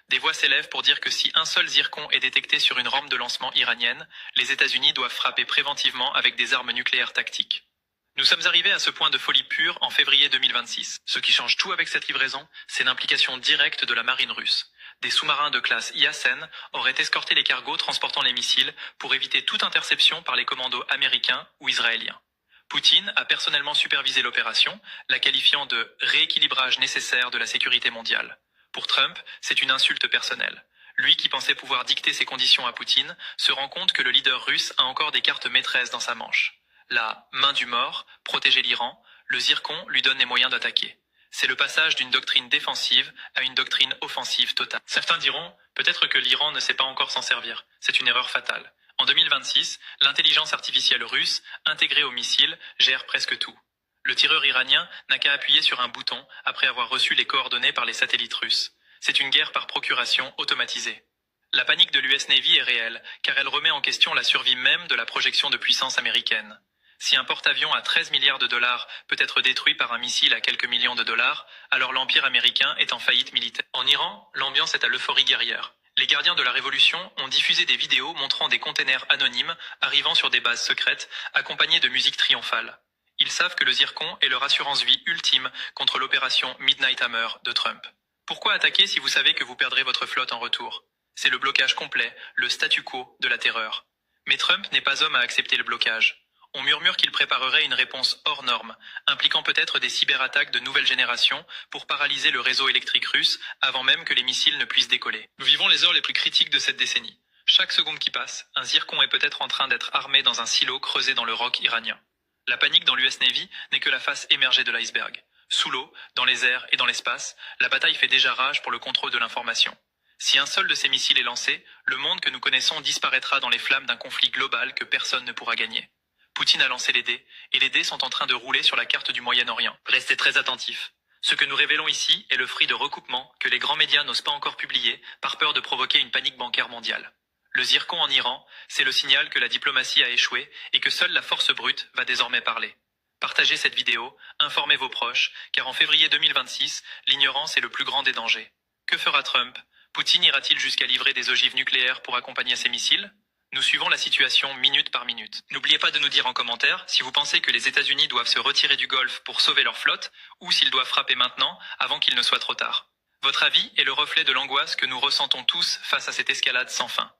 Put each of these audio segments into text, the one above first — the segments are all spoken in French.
Des voix s'élèvent pour dire que si un seul zircon est détecté sur une rampe de lancement iranienne, les États-Unis doivent frapper préventivement avec des armes nucléaires tactiques. Nous sommes arrivés à ce point de folie pure en février 2026. Ce qui change tout avec cette livraison, c'est l'implication directe de la marine russe. Des sous-marins de classe Yasen auraient escorté les cargos transportant les missiles pour éviter toute interception par les commandos américains ou israéliens. Poutine a personnellement supervisé l'opération, la qualifiant de rééquilibrage nécessaire de la sécurité mondiale. Pour Trump, c'est une insulte personnelle. Lui qui pensait pouvoir dicter ses conditions à Poutine se rend compte que le leader russe a encore des cartes maîtresses dans sa manche. La main du mort, protéger l'Iran, le zircon lui donne les moyens d'attaquer. C'est le passage d'une doctrine défensive à une doctrine offensive totale. Certains diront, peut-être que l'Iran ne sait pas encore s'en servir. C'est une erreur fatale. En 2026, l'intelligence artificielle russe, intégrée aux missiles, gère presque tout. Le tireur iranien n'a qu'à appuyer sur un bouton après avoir reçu les coordonnées par les satellites russes. C'est une guerre par procuration automatisée. La panique de l'US Navy est réelle, car elle remet en question la survie même de la projection de puissance américaine. Si un porte-avions à 13 milliards de dollars peut être détruit par un missile à quelques millions de dollars, alors l'Empire américain est en faillite militaire. En Iran, l'ambiance est à l'euphorie guerrière. Les gardiens de la Révolution ont diffusé des vidéos montrant des containers anonymes arrivant sur des bases secrètes, accompagnés de musique triomphale. Ils savent que le zircon est leur assurance-vie ultime contre l'opération Midnight Hammer de Trump. Pourquoi attaquer si vous savez que vous perdrez votre flotte en retour? C'est le blocage complet, le statu quo de la terreur. Mais Trump n'est pas homme à accepter le blocage. On murmure qu'il préparerait une réponse hors norme, impliquant peut-être des cyberattaques de nouvelle génération pour paralyser le réseau électrique russe avant même que les missiles ne puissent décoller. Nous vivons les heures les plus critiques de cette décennie. Chaque seconde qui passe, un zircon est peut-être en train d'être armé dans un silo creusé dans le roc iranien. La panique dans l'US Navy n'est que la face émergée de l'iceberg. Sous l'eau, dans les airs et dans l'espace, la bataille fait déjà rage pour le contrôle de l'information. Si un seul de ces missiles est lancé, le monde que nous connaissons disparaîtra dans les flammes d'un conflit global que personne ne pourra gagner. Poutine a lancé les dés, et les dés sont en train de rouler sur la carte du Moyen-Orient. Restez très attentifs. Ce que nous révélons ici est le fruit de recoupements que les grands médias n'osent pas encore publier par peur de provoquer une panique bancaire mondiale. Le zircon en Iran, c'est le signal que la diplomatie a échoué et que seule la force brute va désormais parler. Partagez cette vidéo, informez vos proches, car en février 2026, l'ignorance est le plus grand des dangers. Que fera Trump? Poutine ira-t-il jusqu'à livrer des ogives nucléaires pour accompagner ses missiles? Nous suivons la situation minute par minute. N'oubliez pas de nous dire en commentaire si vous pensez que les États-Unis doivent se retirer du Golfe pour sauver leur flotte ou s'ils doivent frapper maintenant avant qu'il ne soit trop tard. Votre avis est le reflet de l'angoisse que nous ressentons tous face à cette escalade sans fin.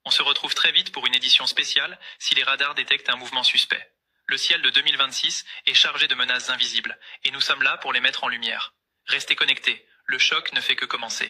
On se retrouve très vite pour une édition spéciale si les radars détectent un mouvement suspect. Le ciel de 2026 est chargé de menaces invisibles et nous sommes là pour les mettre en lumière. Restez connectés, le choc ne fait que commencer.